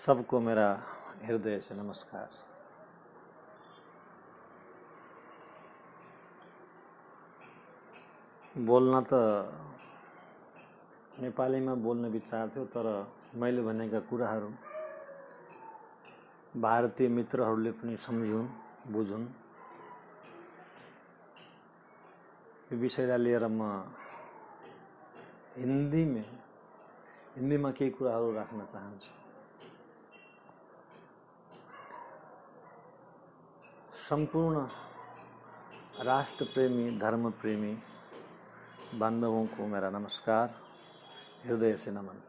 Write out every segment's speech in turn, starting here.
सबको मेरा हृदय से नमस्कार। बोल्न त नेपालीमा बोल्ने विचार थियो, तर मैले भनेका कुराहरू भारतीय मित्रहरूले पनि सम्झुन्, बुझुन्। यो विषयलाई लिएर म हिन्दीमा केही कुराहरू राख्न चाहन्छु। संपूर्ण राष्ट्रप्रेमी, धर्मप्रेमी बांधवों को मेरा नमस्कार, हृदय से नमन।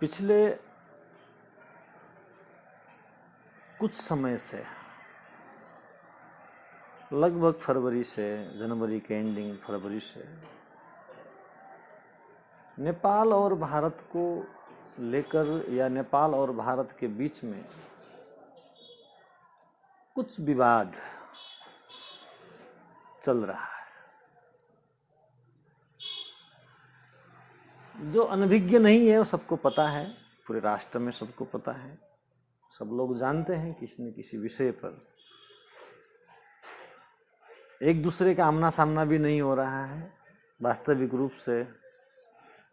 पिछले कुछ समय से, लगभग फरवरी से, जनवरी के एंडिंग फरवरी से, नेपाल और भारत को लेकर या नेपाल और भारत के बीच में कुछ विवाद चल रहा है। जो अनभिज्ञ नहीं है वो सबको पता है, पूरे राष्ट्र में सबको पता है, सब लोग जानते हैं किसी न किसी विषय पर एक दूसरे का आमना सामना भी नहीं हो रहा है। वास्तविक रूप से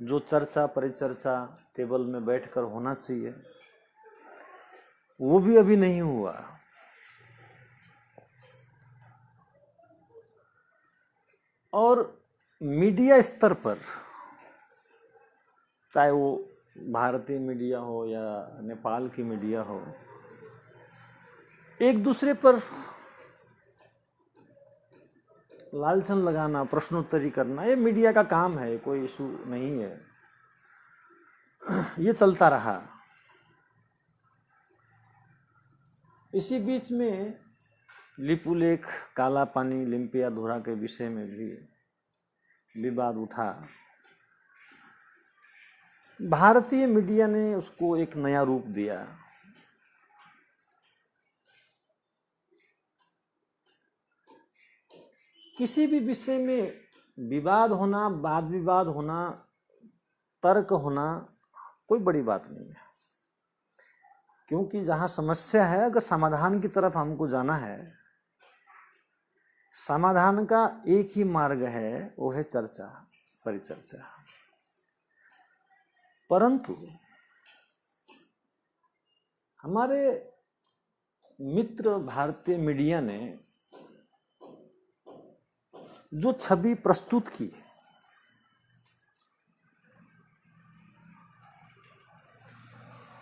जो चर्चा परिचर्चा टेबल में बैठकर होना चाहिए वो भी अभी नहीं हुआ। और मीडिया स्तर पर, चाहे वो भारतीय मीडिया हो या नेपाल की मीडिया हो, एक दूसरे पर लालछन लगाना, प्रश्नोत्तरी करना, ये मीडिया का काम है, कोई इशू नहीं है। ये चलता रहा। इसी बीच में लिपुलेख, काला पानी, लिम्पियाधुरा के विषय में भी विवाद उठा। भारतीय मीडिया ने उसको एक नया रूप दिया। किसी भी विषय में विवाद होना, वाद विवाद होना, तर्क होना कोई बड़ी बात नहीं है, क्योंकि जहां समस्या है, अगर समाधान की तरफ हमको जाना है, समाधान का एक ही मार्ग है, वो है चर्चा परिचर्चा। परंतु हमारे मित्र भारतीय मीडिया ने जो छवि प्रस्तुत की,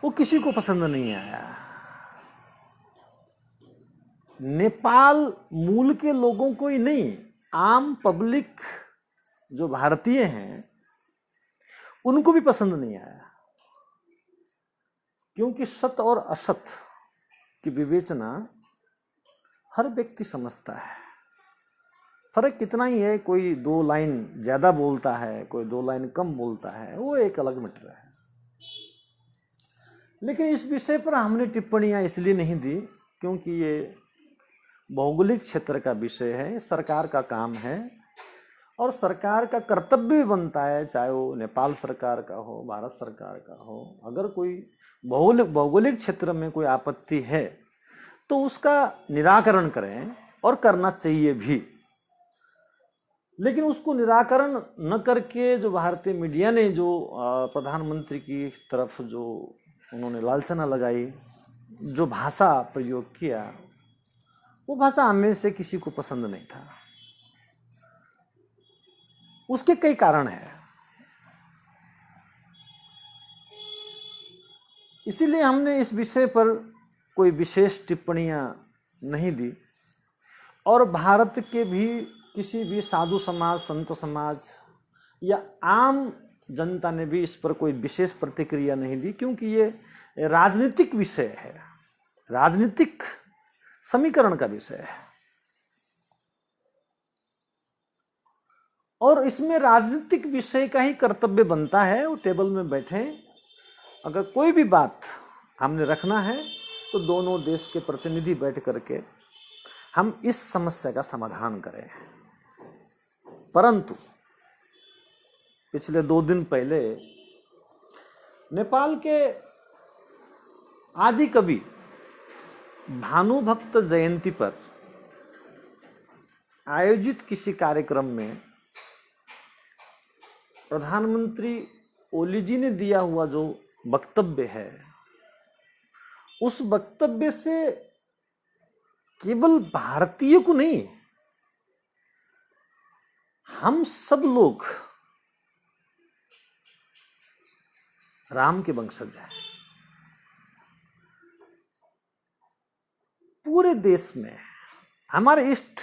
वो किसी को पसंद नहीं आया। नेपाल मूल के लोगों को ही नहीं, आम पब्लिक जो भारतीय हैं उनको भी पसंद नहीं आया, क्योंकि सत्य और असत की विवेचना हर व्यक्ति समझता है। फर्क कितना ही है, कोई दो लाइन ज्यादा बोलता है, कोई दो लाइन कम बोलता है, वो एक अलग मैटर है। लेकिन इस विषय पर हमने टिप्पणियां इसलिए नहीं दी क्योंकि ये भौगोलिक क्षेत्र का विषय है, सरकार का काम है और सरकार का कर्तव्य भी बनता है, चाहे वो नेपाल सरकार का हो, भारत सरकार का हो। अगर कोई भौगोलिक क्षेत्र में कोई आपत्ति है तो उसका निराकरण करें, और करना चाहिए भी। लेकिन उसको निराकरण न करके जो भारतीय मीडिया ने जो प्रधानमंत्री की तरफ जो उन्होंने लालछना लगाई, जो भाषा प्रयोग किया, वो भाषा हमें से किसी को पसंद नहीं था। उसके कई कारण हैं, इसीलिए हमने इस विषय पर कोई विशेष टिप्पणियां नहीं दी। और भारत के भी किसी भी साधु समाज, संत समाज या आम जनता ने भी इस पर कोई विशेष प्रतिक्रिया नहीं दी, क्योंकि ये राजनीतिक विषय है, राजनीतिक समीकरण का विषय है। और इसमें राजनीतिक विषय का ही कर्तव्य बनता है, वो टेबल में बैठे, अगर कोई भी बात हमने रखना है तो दोनों देश के प्रतिनिधि बैठ करके हम इस समस्या का समाधान करें। परंतु पिछले 2 दिन पहले नेपाल के आदि कवि भानुभक्त जयंती पर आयोजित किसी कार्यक्रम में प्रधानमंत्री ओली जी ने दिया हुआ जो वक्तव्य है, उस वक्तव्य से केवल भारतीय को नहीं, हम सब लोग राम के वंशज हैं। पूरे देश में हमारे इष्ट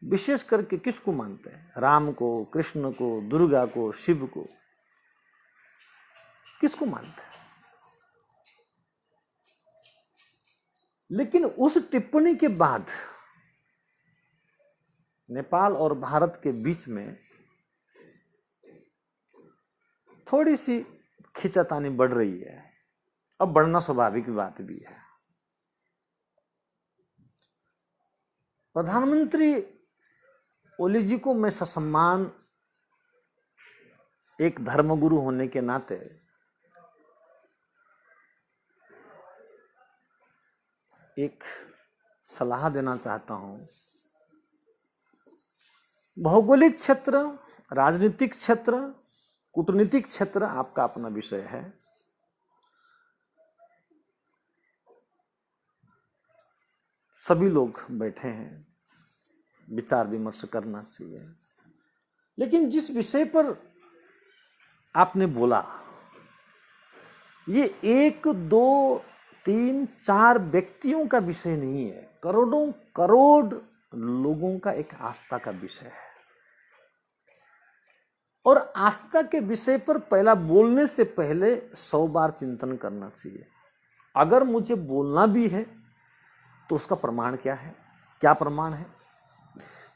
विशेष करके किसको मानते हैं? राम को, कृष्ण को, दुर्गा को, शिव को, किसको मानते हैं? लेकिन उस टिप्पणी के बाद नेपाल और भारत के बीच में थोड़ी सी खिंचातानी बढ़ रही है। अब बढ़ना स्वाभाविक बात भी है। प्रधानमंत्री ओली जी को मैं ससम्मान एक धर्मगुरु होने के नाते एक सलाह देना चाहता हूं। भौगोलिक क्षेत्र, राजनीतिक क्षेत्र, कूटनीतिक क्षेत्र आपका अपना विषय है। सभी लोग बैठे हैं, विचार विमर्श करना चाहिए। लेकिन जिस विषय पर आपने बोला, ये 1, 2, 3, 4 व्यक्तियों का विषय नहीं है, करोड़ों करोड़ लोगों का एक आस्था का विषय है। और आस्था के विषय पर पहला बोलने से पहले 100 बार चिंतन करना चाहिए। अगर मुझे बोलना भी है तो उसका प्रमाण क्या है? क्या प्रमाण है?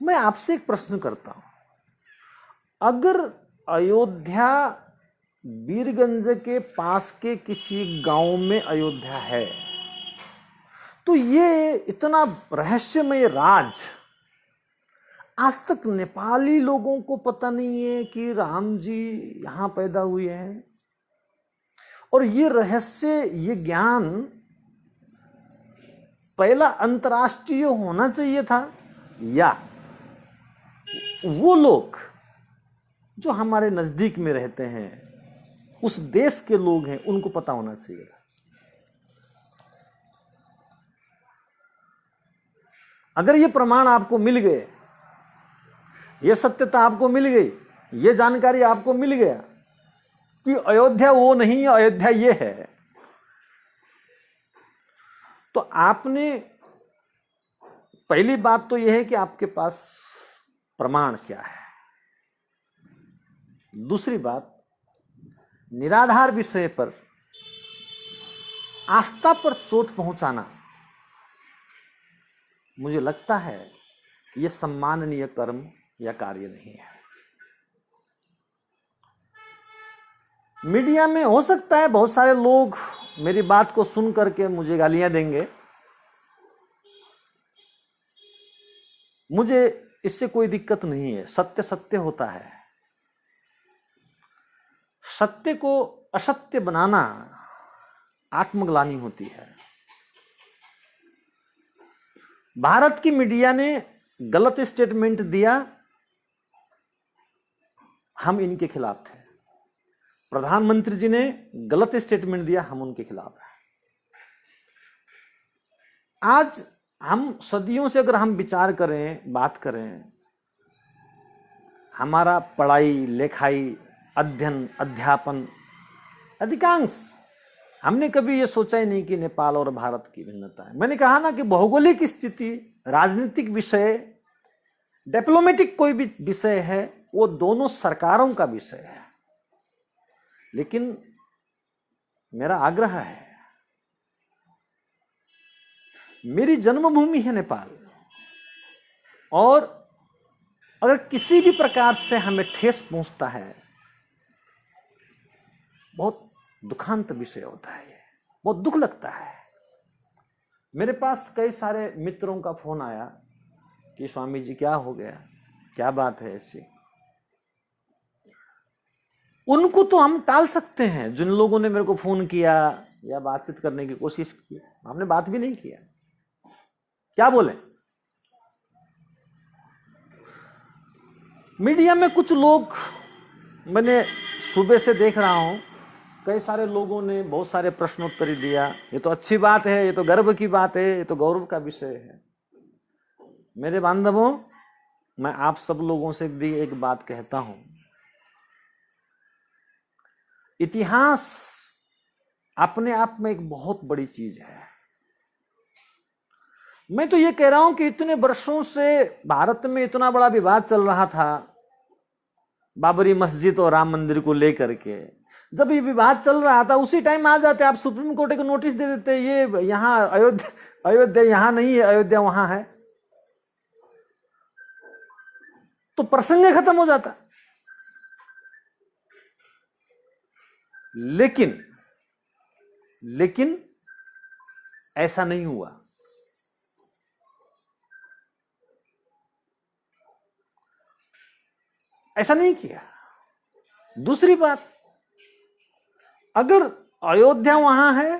मैं आपसे एक प्रश्न करता हूं, अगर अयोध्या वीरगंज के पास के किसी गांव में अयोध्या है, तो ये इतना रहस्यमय राज आज तक नेपाली लोगों को पता नहीं है कि राम जी यहां पैदा हुए हैं। और ये रहस्य, ये ज्ञान पहला अंतर्राष्ट्रीय होना चाहिए था, या वो लोग जो हमारे नजदीक में रहते हैं, उस देश के लोग हैं, उनको पता होना चाहिए था। अगर ये प्रमाण आपको मिल गए, ये सत्यता आपको मिल गई, ये जानकारी आपको मिल गया कि अयोध्या वो नहीं है, अयोध्या ये है, तो आपने, पहली बात तो यह है कि आपके पास प्रमाण क्या है। दूसरी बात, निराधार विषय पर आस्था पर चोट पहुंचाना, मुझे लगता है यह सम्माननीय कर्म या कार्य नहीं है। मीडिया में हो सकता है बहुत सारे लोग मेरी बात को सुन करके मुझे गालियां देंगे, मुझे इससे कोई दिक्कत नहीं है। सत्य सत्य होता है। सत्य को असत्य बनाना आत्मग्लानि होती है। भारत की मीडिया ने गलत स्टेटमेंट दिया, हम इनके खिलाफ थे। प्रधानमंत्री जी ने गलत स्टेटमेंट दिया, हम उनके खिलाफ हैं। आज हम सदियों से अगर हम विचार करें, बात करें, हमारा पढ़ाई लिखाई, अध्ययन, अध्यापन, अधिकांश हमने कभी ये सोचा ही नहीं कि नेपाल और भारत की भिन्नता है। मैंने कहा ना कि भौगोलिक स्थिति, राजनीतिक विषय, डिप्लोमेटिक कोई भी विषय है, वो दोनों सरकारों का विषय है। लेकिन मेरा आग्रह है, मेरी जन्मभूमि है नेपाल, और अगर किसी भी प्रकार से हमें ठेस पहुंचता है, बहुत दुखांत विषय होता है, बहुत दुख लगता है। मेरे पास कई सारे मित्रों का फोन आया कि स्वामी जी क्या हो गया, क्या बात है ऐसी। उनको तो हम टाल सकते हैं। जिन लोगों ने मेरे को फोन किया या बातचीत करने की कोशिश की, हमने बात भी नहीं किया, क्या बोले। मीडिया में कुछ लोग, मैंने सुबह से देख रहा हूं, कई सारे लोगों ने बहुत सारे प्रश्नोत्तरी दिया। ये तो अच्छी बात है, ये तो गर्व की बात है, ये तो गौरव का विषय है। मेरे बांधवों, मैं आप सब लोगों से भी एक बात कहता हूं, इतिहास अपने आप में एक बहुत बड़ी चीज है। मैं तो ये कह रहा हूं कि इतने वर्षों से भारत में इतना बड़ा विवाद चल रहा था बाबरी मस्जिद और राम मंदिर को लेकर के। जब ये विवाद चल रहा था उसी टाइम आ जाते आप सुप्रीम कोर्ट को नोटिस दे देते, ये यहां अयोध्या यहां नहीं है, अयोध्या वहां है, तो प्रसंग खत्म हो जाता। लेकिन ऐसा नहीं हुआ। ऐसा नहीं किया। दूसरी बात, अगर अयोध्या वहां है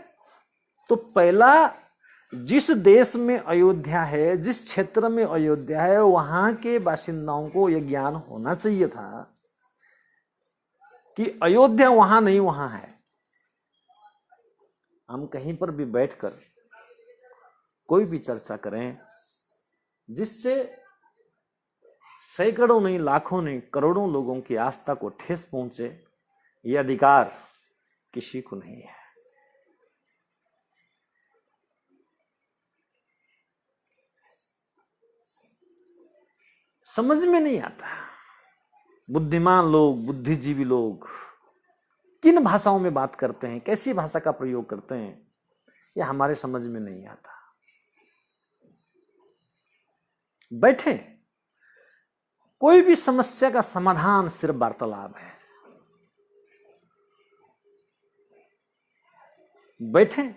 तो पहला, जिस देश में अयोध्या है, जिस क्षेत्र में अयोध्या है, वहां के बासिंदाओं को यह ज्ञान होना चाहिए था कि अयोध्या वहां नहीं वहां है। हम कहीं पर भी बैठकर कोई भी चर्चा करें जिससे सैकड़ों नहीं, लाखों नहीं, करोड़ों लोगों की आस्था को ठेस पहुंचे, यह अधिकार किसी को नहीं है। समझ में नहीं आता, बुद्धिमान लोग, बुद्धिजीवी लोग किन भाषाओं में बात करते हैं, कैसी भाषा का प्रयोग करते हैं, यह हमारे समझ में नहीं आता। बैठे, कोई भी समस्या का समाधान सिर्फ वार्तालाप है। बैठे,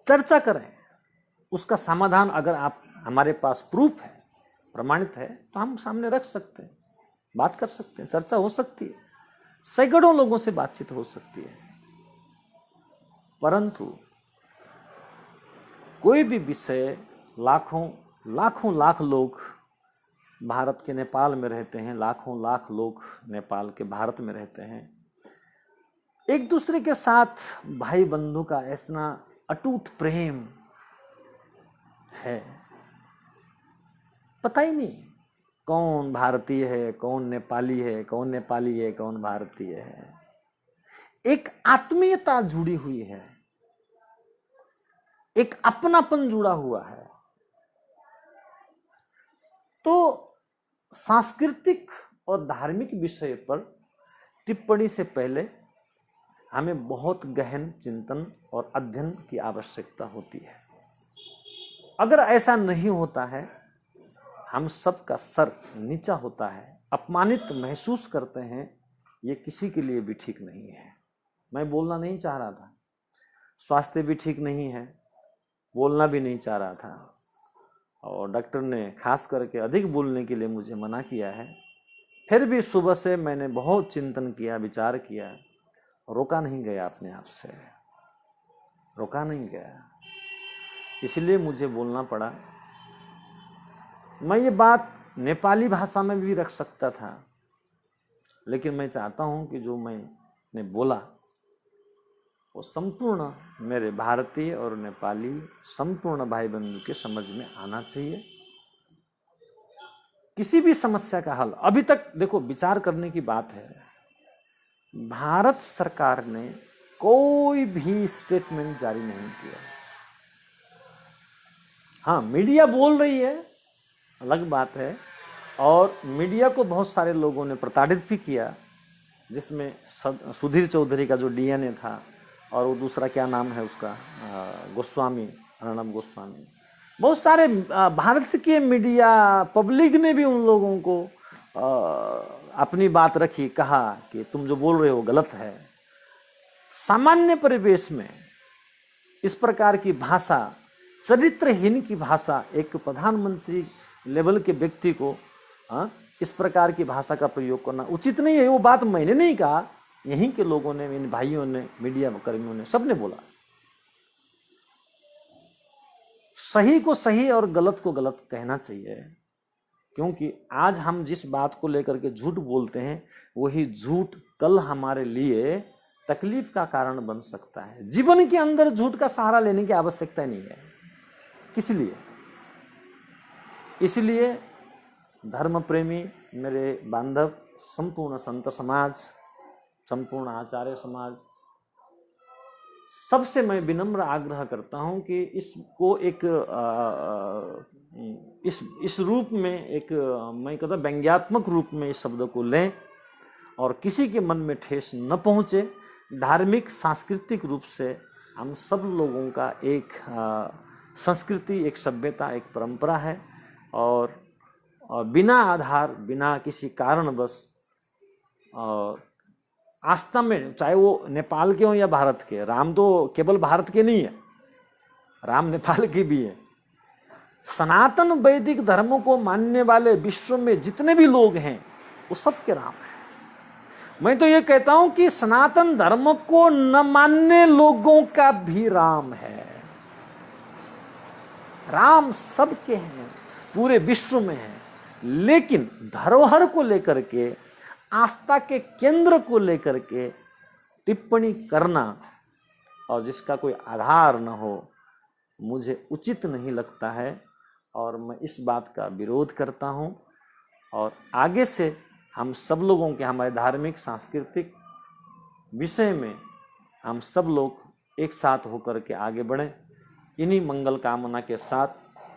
चर्चा करें, उसका समाधान अगर आप, हमारे पास प्रूफ है, प्रमाणित है, तो हम सामने रख सकते हैं, बात कर सकते हैं, चर्चा हो सकती है, सैकड़ों लोगों से बातचीत हो सकती है। परंतु कोई भी विषय, लाखों लाख लोग भारत के नेपाल में रहते हैं, लाखों लाख लोग नेपाल के भारत में रहते हैं, एक दूसरे के साथ भाई बंधु का इतना अटूट प्रेम है, पता ही नहीं कौन भारतीय है, कौन नेपाली है, कौन नेपाली है, कौन भारतीय है। एक आत्मीयता जुड़ी हुई है, एक अपनापन जुड़ा हुआ है। तो सांस्कृतिक और धार्मिक विषय पर टिप्पणी से पहले हमें बहुत गहन चिंतन और अध्ययन की आवश्यकता होती है। अगर ऐसा नहीं होता है, हम सबका सर नीचा होता है, अपमानित महसूस करते हैं, ये किसी के लिए भी ठीक नहीं है। मैं बोलना नहीं चाह रहा था, स्वास्थ्य भी ठीक नहीं है, बोलना भी नहीं चाह रहा था, और डॉक्टर ने खास करके अधिक बोलने के लिए मुझे मना किया है। फिर भी सुबह से मैंने बहुत चिंतन किया, विचार किया, रोका नहीं गया, अपने आप से रोका नहीं गया, इसलिए मुझे बोलना पड़ा। मैं ये बात नेपाली भाषा में भी रख सकता था, लेकिन मैं चाहता हूं कि जो मैंने बोला वो संपूर्ण मेरे भारतीय और नेपाली संपूर्ण भाई बंधु के समझ में आना चाहिए। किसी भी समस्या का हल, अभी तक देखो विचार करने की बात है, भारत सरकार ने कोई भी स्टेटमेंट जारी नहीं किया। हाँ, मीडिया बोल रही है, अलग बात है, और मीडिया को बहुत सारे लोगों ने प्रताड़ित भी किया, जिसमें सुधीर चौधरी का जो डीएनए था, और वो दूसरा क्या नाम है उसका, गोस्वामी, अर्णब गोस्वामी, बहुत सारे भारत के मीडिया पब्लिक ने भी उन लोगों को अपनी बात रखी, कहा कि तुम जो बोल रहे हो गलत है। सामान्य परिवेश में इस प्रकार की भाषा, चरित्रहीन की भाषा, एक प्रधानमंत्री लेवल के व्यक्ति को इस प्रकार की भाषा का प्रयोग करना उचित नहीं है। वो बात मैंने नहीं कहा, यहीं के लोगों ने, इन भाइयों ने, मीडिया कर्मियों ने, सबने बोला। सही को सही और गलत को गलत कहना चाहिए, क्योंकि आज हम जिस बात को लेकर के झूठ बोलते हैं वही झूठ कल हमारे लिए तकलीफ का कारण बन सकता है। जीवन के अंदर झूठ का सहारा लेने की आवश्यकता नहीं है। इसलिए धर्म प्रेमी मेरे बांधव, संपूर्ण संत समाज, संपूर्ण आचार्य समाज, सबसे मैं विनम्र आग्रह करता हूं कि इसको एक इस रूप में, एक मैं कहता व्यंग्यात्मक रूप में इस शब्द को लें और किसी के मन में ठेस न पहुंचे। धार्मिक सांस्कृतिक रूप से हम सब लोगों का एक संस्कृति, एक सभ्यता, एक परंपरा है, और बिना आधार, बिना किसी कारणवश आस्था में, चाहे वो नेपाल के हो या भारत के, राम तो केवल भारत के नहीं है, राम नेपाल के भी है। सनातन वैदिक धर्मों को मानने वाले विश्व में जितने भी लोग हैं वो सबके राम हैं। मैं तो ये कहता हूं कि सनातन धर्म को न मानने लोगों का भी राम है। राम सबके हैं, पूरे विश्व में है, लेकिन धरोहर को लेकर के, आस्था के केंद्र को लेकर के टिप्पणी करना और जिसका कोई आधार न हो, मुझे उचित नहीं लगता है और मैं इस बात का विरोध करता हूं। और आगे से हम सब लोगों के, हमारे धार्मिक सांस्कृतिक विषय में हम सब लोग एक साथ होकर के आगे बढ़ें। इन्हीं मंगल कामना के साथ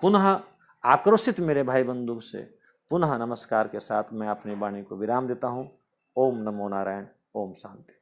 पुनः आक्रोशित मेरे भाई बंधु से पुनः नमस्कार के साथ मैं अपनी वाणी को विराम देता हूँ। ओम नमो नारायण। ओम शांति।